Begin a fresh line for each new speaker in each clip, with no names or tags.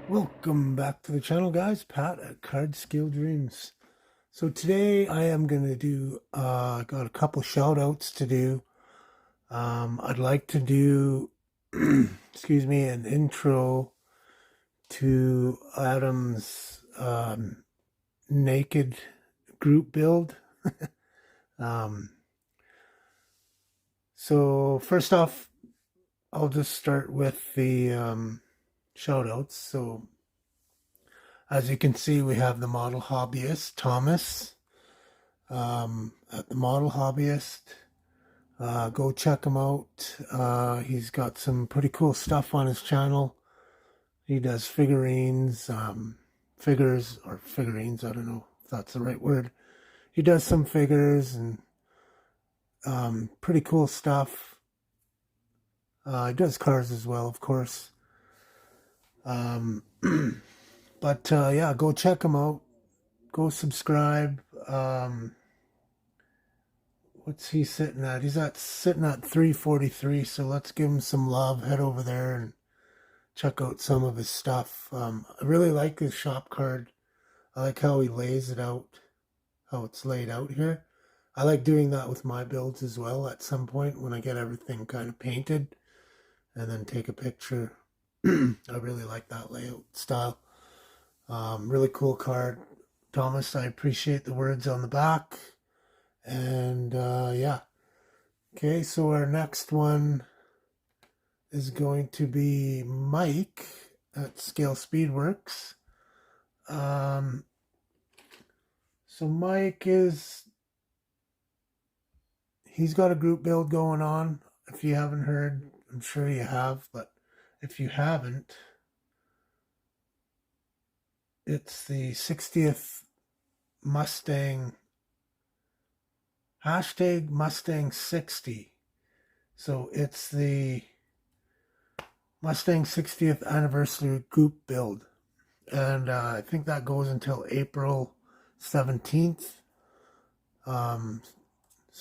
Welcome back to the channel, guys. Pat at Card Skill Dreams. So today I am going to do, got a couple shout outs to do. I'd like to do, excuse me, an intro to Adam's naked group build. um, so first off, I'll just start with the shout outs. So as you can see, we have the model hobbyist, Thomas, at the model hobbyist. Go check him out. He's got some pretty cool stuff on his channel. He does figurines, figures, or figurines, I don't know if that's the right word. He does some figures and pretty cool stuff. He does cars as well, of course. But yeah, go check him out. Go subscribe. What's he sitting at? He's sitting at 343. So let's give him some love. Head over there and check out some of his stuff. I really like his shop card. I like how he lays it out, how it's laid out here. I like doing that with my builds as well at some point when I get everything kind of painted and then take a picture. I really like that layout style. Really cool card. Thomas, I appreciate the words on the back. And yeah. Okay, so our next one is going to be Mike at Scale Speedworks. So Mike he's got a group build going on. If you haven't heard, I'm sure you have, but if you haven't, it's the 60th Mustang, hashtag Mustang 60. So it's the Mustang 60th anniversary group build. And I think that goes until April 17th. So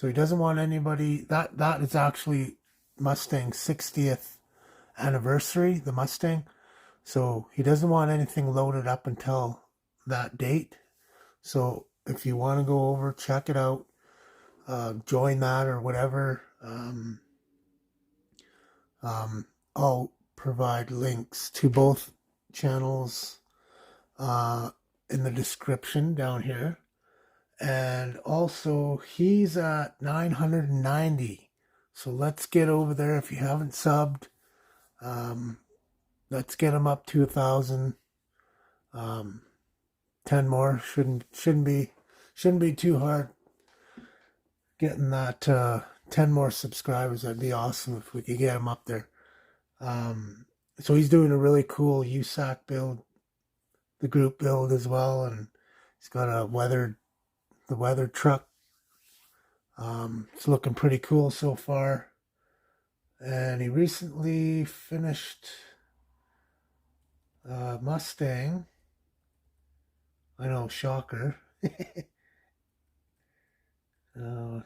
he doesn't want anybody, that is actually Mustang's 60th anniversary, the Mustang. So he doesn't want anything loaded up until that date. So if you want to go over, check it out, join that or whatever. I'll provide links to both channels in the description down here. And also, he's at 990. So let's get over there. If you haven't subbed, let's get him up to 1,000. 10 more shouldn't be too hard. Getting that 10 more subscribers, that'd be awesome if we could get him up there. So he's doing a really cool USAC build, the group build as well, and he's got the weather truck. It's looking pretty cool so far. And he recently finished Mustang. I know, shocker. Yeah,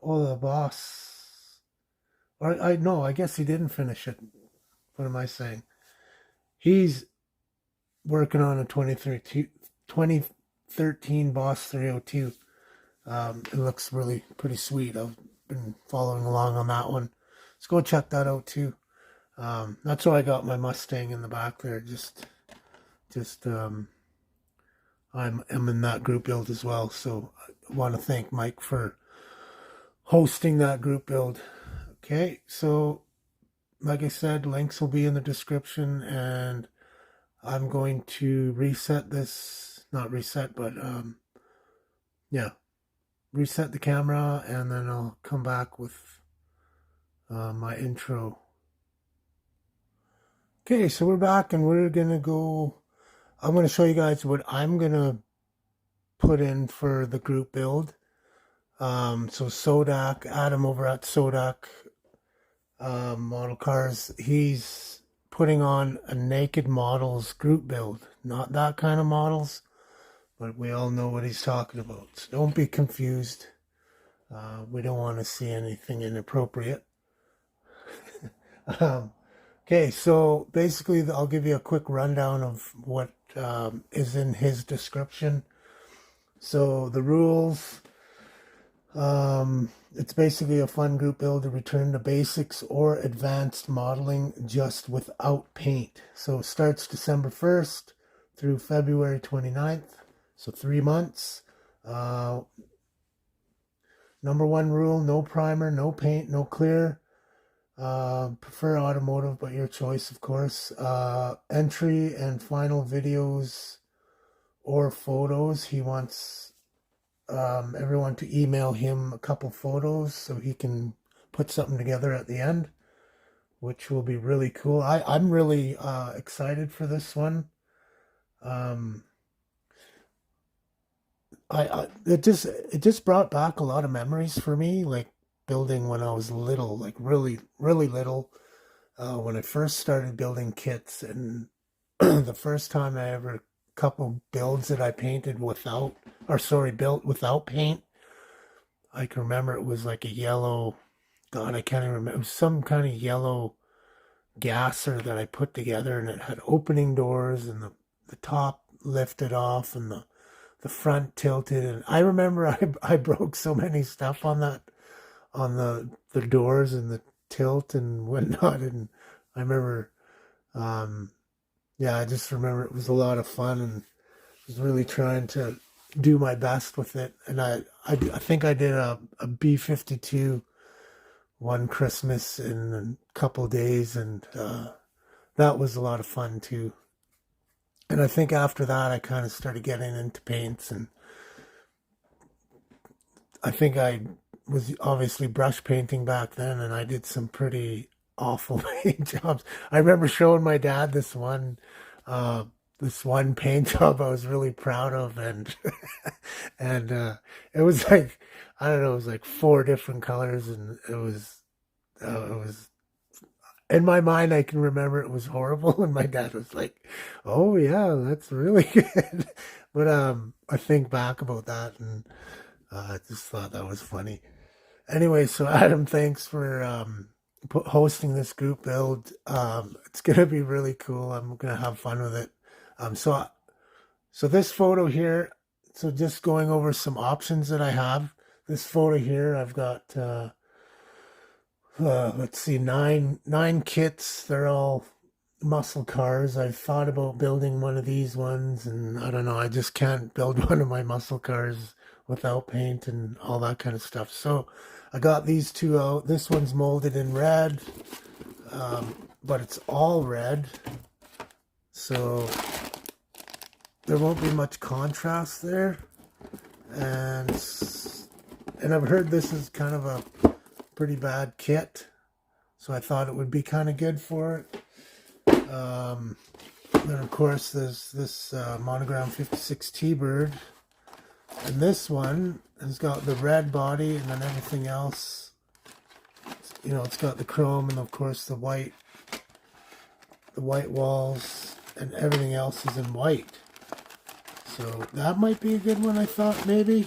oh, the boss. Or I no, I guess he didn't finish it. What am I saying? He's working on a 2013 Boss 302. It looks really pretty sweet. I've been following along on that one. Let's go check that out too. That's why I got my Mustang in the back there. I'm in that group build as well. So I want to thank Mike for hosting that group build. Okay, so like I said, links will be in the description, and I'm going to reset this, not reset, but yeah, reset the camera, and then I'll come back with my intro. Okay, so we're back, and I'm going to show you guys what I'm going to put in for the group build. So Sodak, Adam over at Sodak Model Cars, he's putting on a naked models group build. Not that kind of models, but we all know what he's talking about. So don't be confused. We don't want to see anything inappropriate. Okay, so basically, I'll give you a quick rundown of what is in his description. So the rules, it's basically a fun group build to return to basics or advanced modeling just without paint. So it starts December 1st through February 29th, so 3 months. Uh, Number one rule, no primer, no paint, no clear. Prefer automotive, but your choice, of course. Entry and final videos or photos. He wants everyone to email him a couple photos so he can put something together at the end, which will be really cool. I'm really excited for this one. Um, it just brought back a lot of memories for me, like building when I was little, like really, really little. When I first started building kits, and the first time I ever couple builds that I painted without, or sorry, built without paint. I can remember it was like a yellow, God, I can't even remember. It was some kind of yellow gasser that I put together, and it had opening doors, and the top lifted off, and the front tilted. And I remember I broke so many stuff on that, on the doors and the tilt and whatnot. And I remember, um, yeah, I just remember it was a lot of fun, and was really trying to do my best with it. And I think I did a B-52 one Christmas in a couple days, and that was a lot of fun too. And I think after that, I kind of started getting into paints, and I think I was obviously brush painting back then, and I did some pretty awful paint jobs. I remember showing my dad uh, this one paint job I was really proud of, and and it was like, I don't know, it was like four different colors, and it was in my mind. I can remember it was horrible, and my dad was like, "Oh yeah, that's really good." But I think back about that, and I just thought that was funny. Anyway, so Adam, thanks for hosting this group build. It's gonna be really cool. I'm gonna have fun with it. So this photo here. So just going over some options that I have. This photo here, I've got let's see, nine kits. They're all muscle cars. I've thought about building one of these ones, and I don't know. I just can't build one of my muscle cars without paint and all that kind of stuff. So I got these two out. This one's molded in red, but it's all red, so there won't be much contrast there. And I've heard this is kind of a pretty bad kit, so I thought it would be kind of good for it. Then of course there's this Monogram 56 T-Bird, and this one has got the red body, and then everything else, you know, it's got the chrome, and of course the white walls, and everything else is in white. So that might be a good one, I thought, maybe.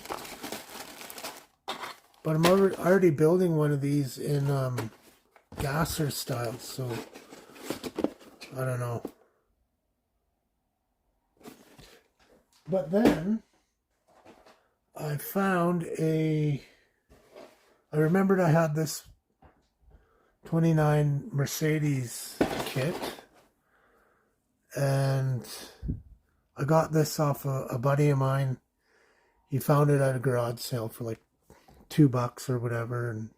But I'm already building one of these in gasser style, so I don't know. But then I remembered I had this 29 Mercedes kit, and I got this off a buddy of mine. He found it at a garage sale for like $2 or whatever, and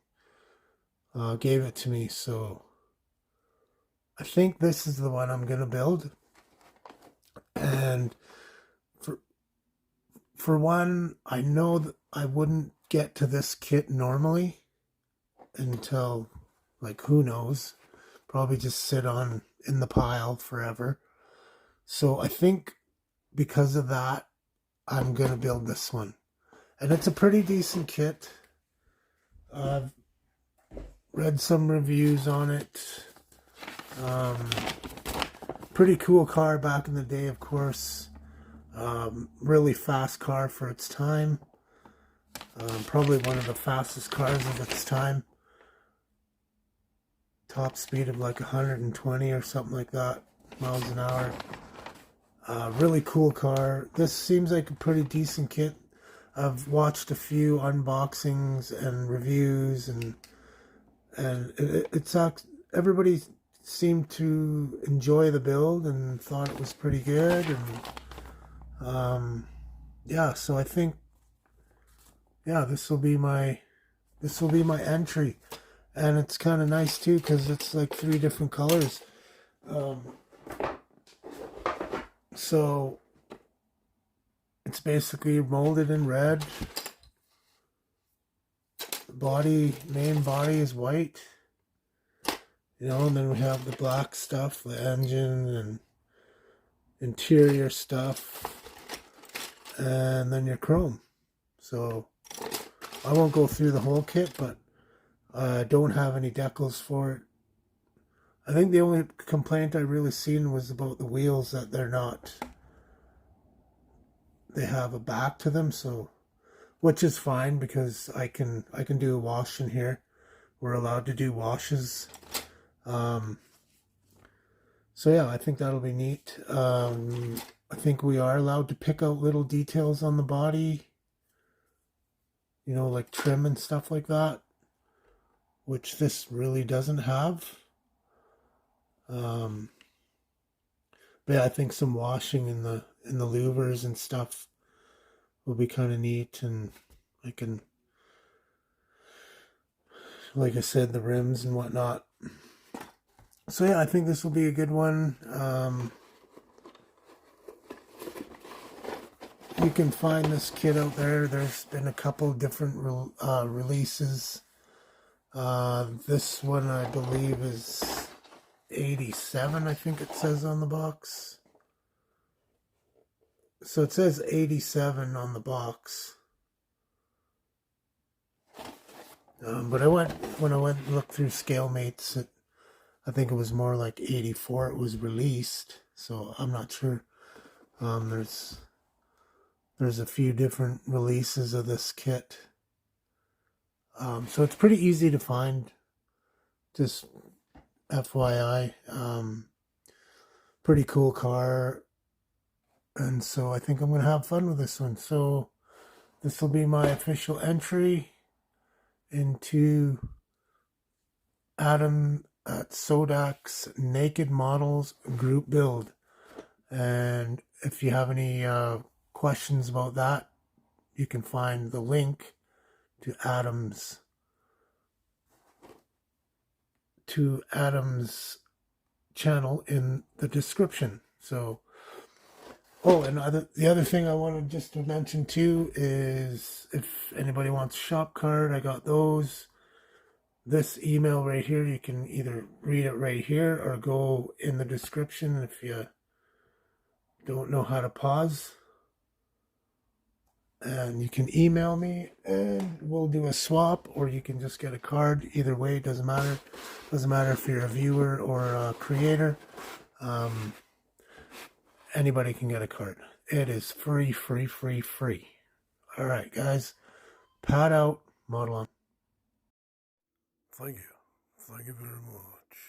gave it to me. So I think this is the one I'm gonna build. And for one, I know that I wouldn't get to this kit normally until, like, who knows, probably just sit on in the pile forever. So I think because of that, I'm gonna build this one. And it's a pretty decent kit. I've read some reviews on it. Pretty cool car back in the day, of course. Really fast car for its time. Probably one of the fastest cars of its time. top speed of like 120 or something like that miles an hour. Really cool car. This seems like a pretty decent kit. I've watched a few unboxings and reviews, and it's everybody seemed to enjoy the build and thought it was pretty good. And yeah, so I think, yeah, this will be my entry. And it's kind of nice too because it's like 3 different colors. So it's basically molded in red. The main body is white. You know, and then we have the black stuff, the engine and interior stuff, and then your chrome. So I won't go through the whole kit, but I don't have any decals for it. I think the only complaint I really seen was about the wheels, that they have a back to them, so, which is fine because I can do a wash in here. We're allowed to do washes. So yeah, I think that'll be neat. I think we are allowed to pick out little details on the body, you know, like trim and stuff like that, which this really doesn't have. But yeah, I think some washing in the louvers and stuff will be kind of neat, and I can, like I said, the rims and whatnot. So yeah, I think this will be a good one. You can find this kit out there. There's been a couple different releases. This one I believe is 87, I think it says on the box. So it says 87 on the box. But when I went and looked through ScaleMates, I think it was more like 84 it was released. So I'm not sure. There's a few different releases of this kit. So it's pretty easy to find. Just FYI. Pretty cool car. And so I think I'm going to have fun with this one. So this will be my official entry into Adam at Sodak's Naked Models group build. And if you have any questions about that, you can find the link to Adam's channel in the description. So, oh, and the other thing I wanted just to mention too is if anybody wants a shop card, I got those. This email right here, you can either read it right here or go in the description if you don't know how to pause. And you can email me and we'll do a swap, or you can just get a card. Either way, it doesn't matter. Doesn't matter if you're a viewer or a creator. Anybody can get a card. It is free. All right, guys. Pad out. Model on.
Thank you. Thank you very much.